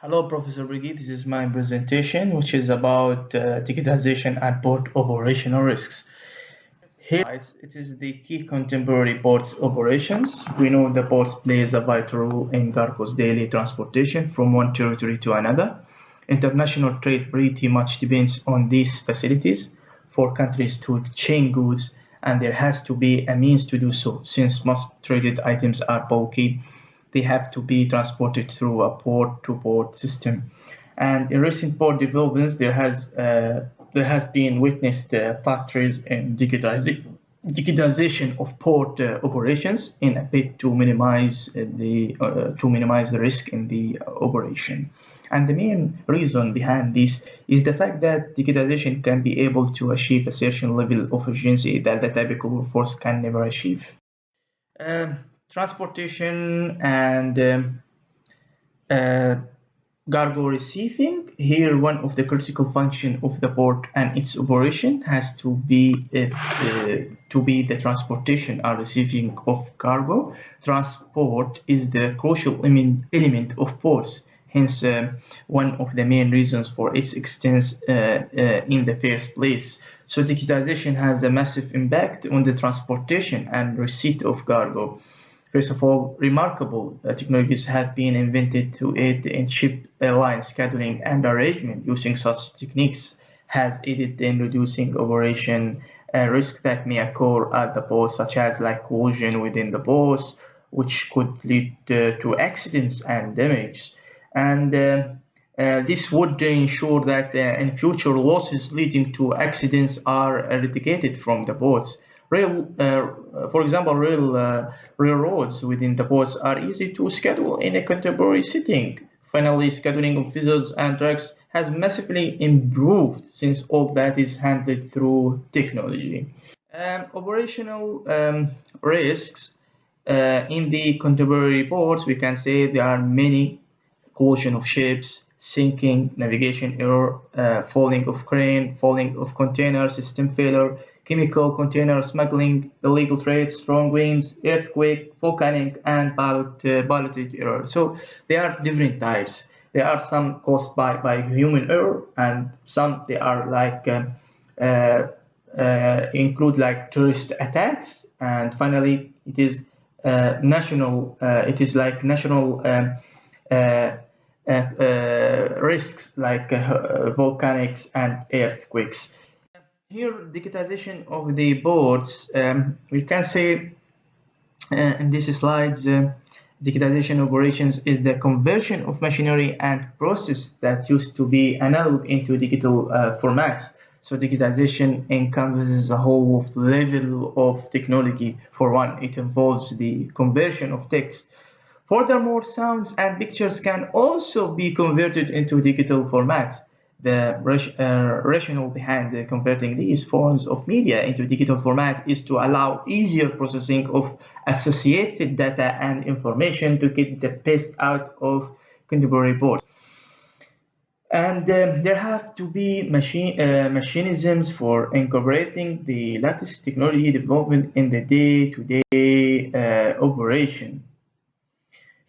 Hello, Professor Brigitte. This is my presentation, which is about digitization and port operational risks. Here, it is the key contemporary ports operations. We know the ports plays a vital role in cargo's daily transportation from one territory to another. International trade pretty much depends on these facilities for countries to exchange goods, and there has to be a means to do so. Since most traded items are bulky, they have to be transported through a port-to-port system. And in recent port developments, there has been witnessed fast rise in digitization of port operations in a bid to minimize the risk in the operation. And the main reason behind this is the fact that digitization can be able to achieve a certain level of efficiency that the typical workforce can never achieve. Um, Transportation and uh, cargo receiving. Here, one of the critical functions of the port and its operation has to be the transportation and receiving of cargo. Transport is the crucial element of ports. Hence, one of the main reasons for its existence in the first place. So, digitization has a massive impact on the transportation and receipt of cargo. First of all, remarkable technologies have been invented to aid in ship line scheduling and arrangement. Using such techniques has aided in reducing operation risks that may occur at the port, such as like collision within the ports, which could lead to accidents and damage. And this would ensure that in future losses leading to accidents are eradicated from the ports. For example, railroads within the ports are easy to schedule in a contemporary setting. Finally, scheduling of vessels and trucks has massively improved since all that is handled through technology. Operational risks in the contemporary ports, we can say there are many: collision of ships, sinking, navigation error, falling of crane, falling of container, system failure, chemical container smuggling, illegal trade, strong winds, earthquake, volcanic, and pilotage error. So there are different types. There are some caused by human error, and some they are like uh, include like terrorist attacks, and finally it is national. It is like national. Uh, Risks like volcanics and earthquakes. Here, digitization of the boards, we can say in these slides, digitization operations is the conversion of machinery and process that used to be analog into digital formats. So digitization encompasses a whole level of technology. For one, it involves the conversion of text. Furthermore, sounds and pictures can also be converted into digital formats. The rationale behind converting these forms of media into digital format is to allow easier processing of associated data and information to get the best out of contemporary boards. And there have to be mechanisms for incorporating the latest technology development in the day-to-day operation.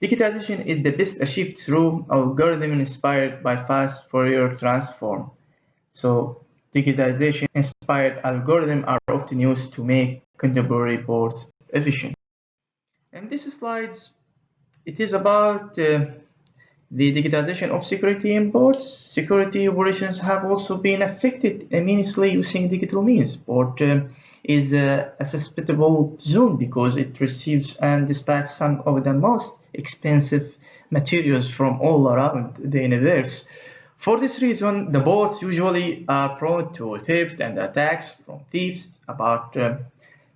Digitization is the best achieved through algorithm inspired by fast Fourier transform. So digitization inspired algorithms are often used to make contemporary boards efficient. In these slides, it is about the digitization of security in boards. Security operations have also been affected immensely using digital means. Port is a susceptible zone because it receives and dispatches some of the most expensive materials from all around the universe. For this reason, the boats usually are prone to theft and attacks from thieves. Apart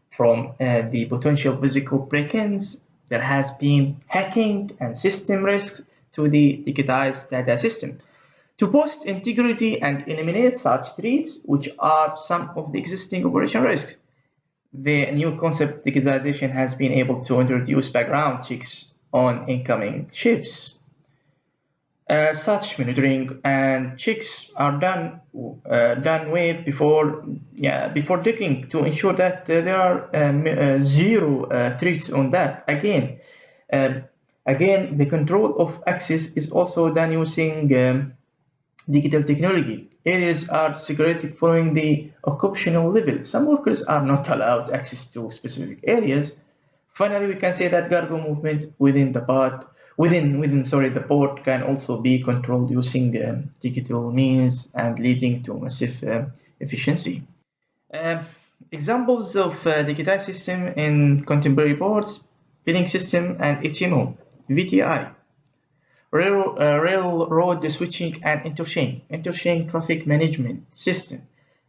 from the potential physical break-ins, there has been hacking and system risks to the digitized data system. To boost integrity and eliminate such threats, which are some of the existing operation risks, the new concept digitization has been able to introduce background checks on incoming ships. Such monitoring and checks are done way before docking to ensure that there are zero threats on that. Again, uh, Again, the control of access is also done using digital technology. Areas are segregated following the occupational level. Some workers are not allowed access to specific areas. Finally, we can say that cargo movement within the pod, the port can also be controlled using digital means and leading to massive efficiency. Um, Examples of digitized system in contemporary ports, billing system and HMO, VTI, railroad switching and interchain traffic management system,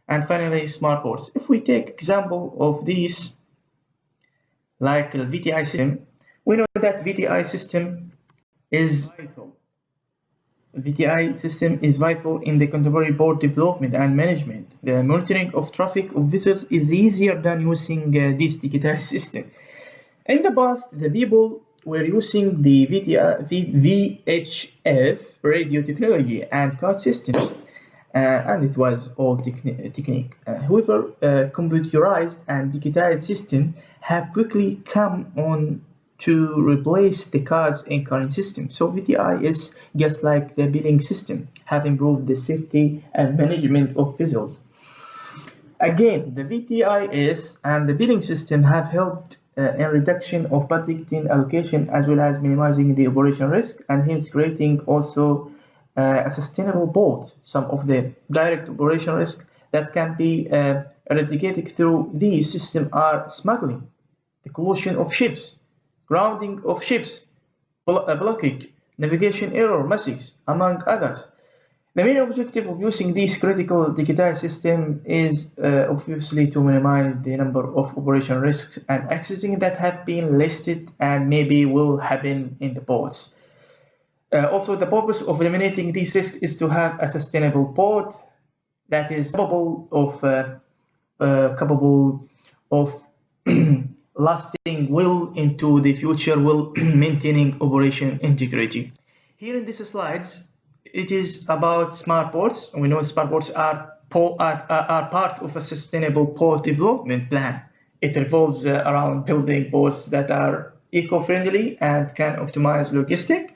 and finally smart ports. If we take example of these, like the VTI system, we know that VTI system is vital in the contemporary port development and management. The monitoring of traffic of vessels is easier than using this digitized system. In the past, the people were using the VHF radio technology and card systems, and it was all technique. However, computerized and digitized systems have quickly come on to replace the cards in current systems. So VTI is just like the billing system, have improved the safety and management of vessels. Again, the VTIS and the billing system have helped in reduction of budgeting allocation as well as minimizing the operation risk and hence creating also a sustainable port. Some of the direct operation risk that can be eradicated through these systems are smuggling, the collision of ships, grounding of ships, blockage, navigation error messages, among others. The main objective of using this critical digitized system is obviously to minimize the number of operation risks and accessing that have been listed and maybe will happen in the ports. Also, the purpose of eliminating these risks is to have a sustainable port that is capable of lasting well into the future while maintaining operation integrity. Here in these slides, it is about smart ports. We know smart ports are part of a sustainable port development plan. It revolves around building ports that are eco-friendly and can optimize logistics.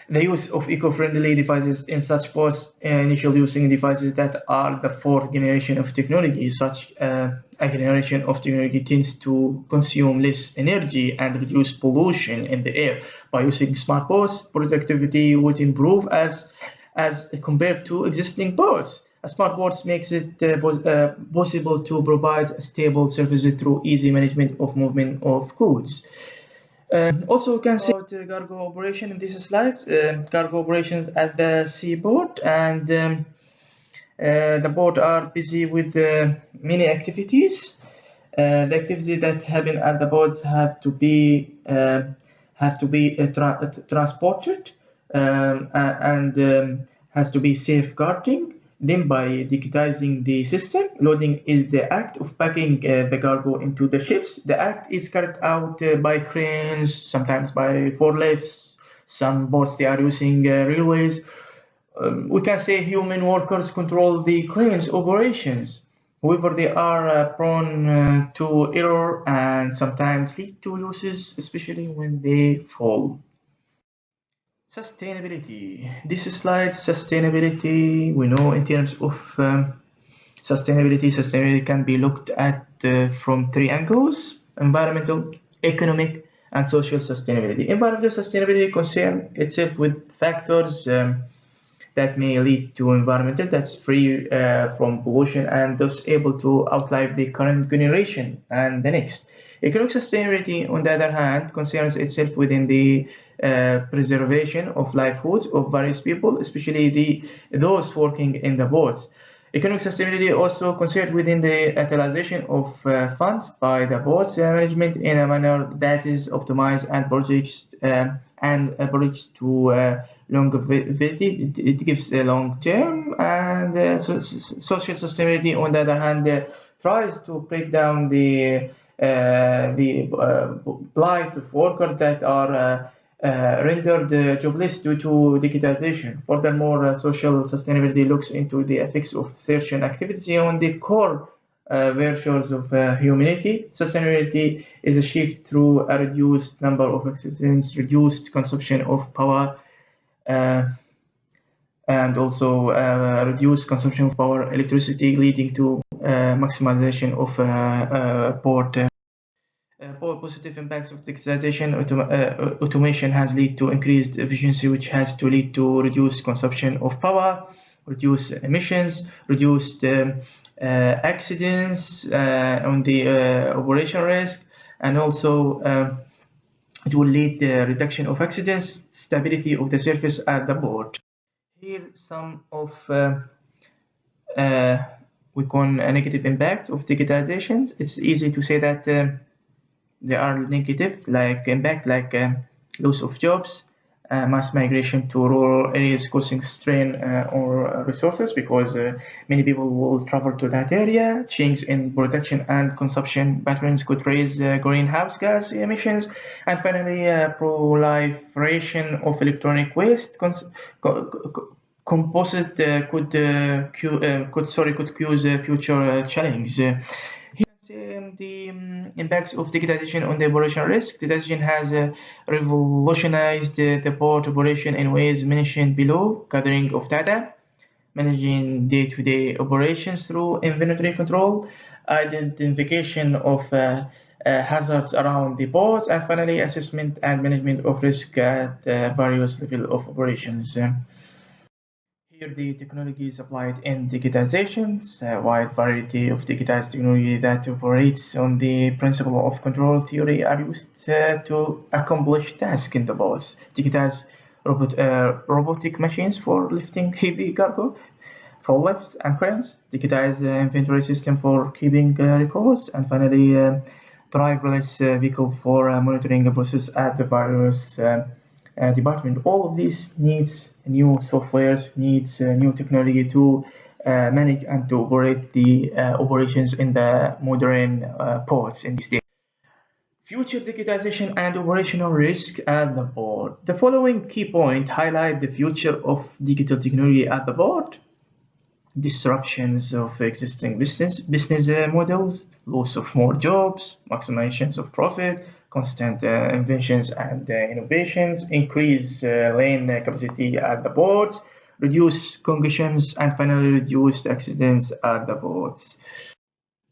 The use of eco-friendly devices in such ports, initially using devices that are the fourth generation of technology. Such a generation of technology tends to consume less energy and reduce pollution in the air. By using smart ports, productivity would improve as compared to existing ports. A smart ports makes it possible to provide stable services through easy management of movement of goods. Also, we can say about cargo operation in these slides. Cargo operations at the seaport and the port are busy with many activities. The activities that happen at the ports have to be transported and has to be safeguarding. Then by digitizing the system, loading is the act of packing the cargo into the ships. The act is carried out by cranes, sometimes by forklifts. Some boats they are using railways. We can say human workers control the cranes operations. However, they are prone to error and sometimes lead to losses, especially when they fall. Sustainability. This slide, sustainability, we know in terms of sustainability can be looked at from three angles: environmental, economic, and social sustainability. Environmental sustainability concerns itself with factors that may lead to environmental that's free from pollution and thus able to outlive the current generation and the next. Economic sustainability, on the other hand, concerns itself within the preservation of livelihoods of various people, especially those working in the ports. Economic sustainability also considered within the utilization of funds by the ports management in a manner that is optimized and projects to longevity. It gives a long term, and social sustainability, on the other hand, tries to break down the plight of workers that are rendered jobless due to digitization. Furthermore, social sustainability looks into the effects of certain activity on the core virtues of humanity. Sustainability is achieved through a reduced number of accidents, reduced consumption of power, uh, and also reduced consumption of power, electricity, leading to maximization of port. Positive impacts of digitization automation has led to increased efficiency, which has to lead to reduced consumption of power, reduced emissions, reduced accidents on the operation risk, and also it will lead to reduction of accidents, stability of the surface at the board. Here, some of uh, we call a negative impact of digitization. It's easy to say that. They are negative, like impact, like loss of jobs, mass migration to rural areas causing strain on resources because many people will travel to that area. Change in production and consumption patterns could raise greenhouse gas emissions, and finally, proliferation of electronic waste. Composite could cause future challenge. The impacts of digitization on the operation risk. Digitization has revolutionized the port operation in ways mentioned below: gathering of data, managing day-to-day operations through inventory control, identification of hazards around the ports, and finally assessment and management of risk at various levels of operations. Here, the technology is applied in digitization, a wide variety of digitized technology that operates on the principle of control theory are used to accomplish tasks in the boats. Digitized robotic machines for lifting heavy cargo, for lifts and cranes, digitized inventory system for keeping records, and finally, driverless vehicles for monitoring the process at the various department. All of these needs new softwares, needs new technology to manage and to operate the operations in the modern ports in these days. Future digitization and operational risk at the board. The following key points highlight the future of digital technology at the board: disruptions of existing business models, loss of more jobs, maximizations of profit, constant inventions and innovations, increase lane capacity at the ports, reduce congestions, and finally reduced accidents at the ports.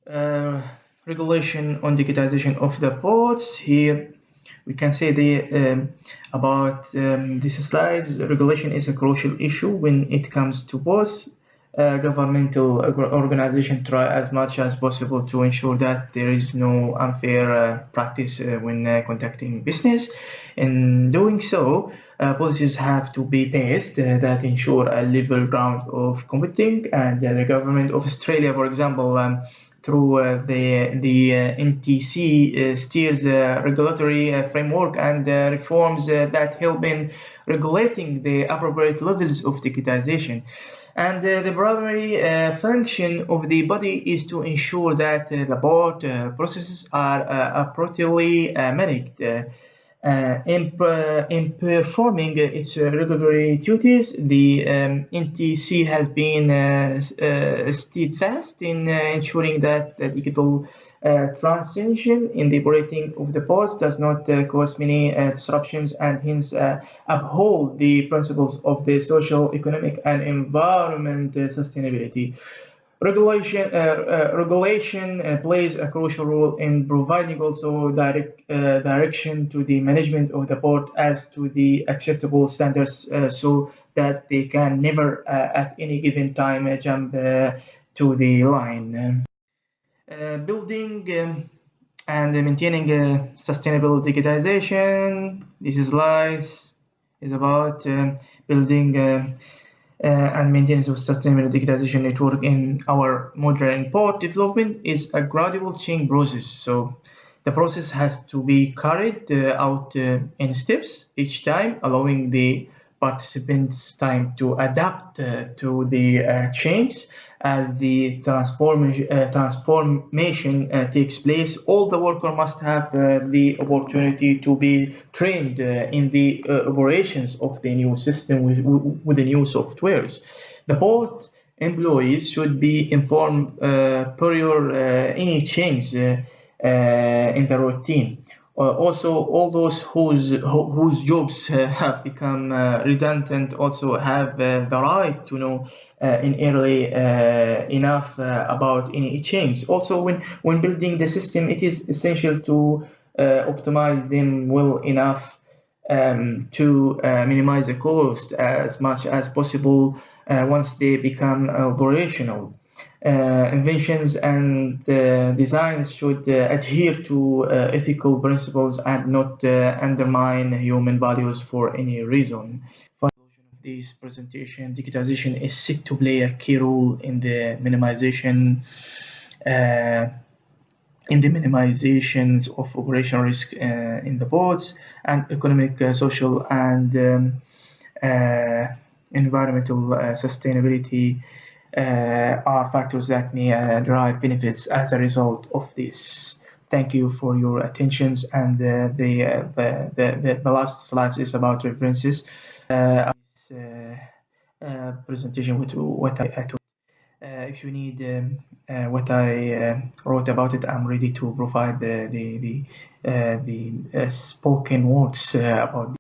Uh, Regulation on digitization of the ports. Here we can say about these slides. Regulation is a crucial issue when it comes to ports. Governmental organizations try as much as possible to ensure that there is no unfair practice when conducting business. In doing so, policies have to be based that ensure a level ground of competing. And the government of Australia, for example, through the NTC steers regulatory framework and reforms that help in regulating the appropriate levels of digitization. And the primary function of the body is to ensure that the board processes are appropriately managed. In performing its regulatory duties, the NTC has been steadfast in ensuring that the digital transition in the operating of the ports does not cause many disruptions and hence uphold the principles of the social, economic, and environment sustainability. Regulation plays a crucial role in providing also direction to the management of the port as to the acceptable standards so that they can never at any given time jump to the line. Building and maintaining sustainable digitization. This is about building and maintenance of sustainable digitization network in our modern port development is a gradual change process. So the process has to be carried out in steps each time, allowing the participants time to adapt to the change. As the transformation takes place, all the worker must have the opportunity to be trained in the operations of the new system with the new softwares. The port employees should be informed prior any change in the routine. Also, all those whose jobs have become redundant also have the right to know in early enough about any change. Also, when building the system, it is essential to optimize them well enough to minimize the cost as much as possible once they become operational. Inventions and designs should adhere to ethical principles and not undermine human values for any reason. This presentation, digitization is set to play a key role uh, in the minimizations of operational risk in the boards and economic, social, and uh, environmental sustainability are factors that may derive benefits as a result of this. Thank you for your attentions. And the last slide is about references. This presentation with what I told. If you need what I wrote about it, I'm ready to provide the spoken words about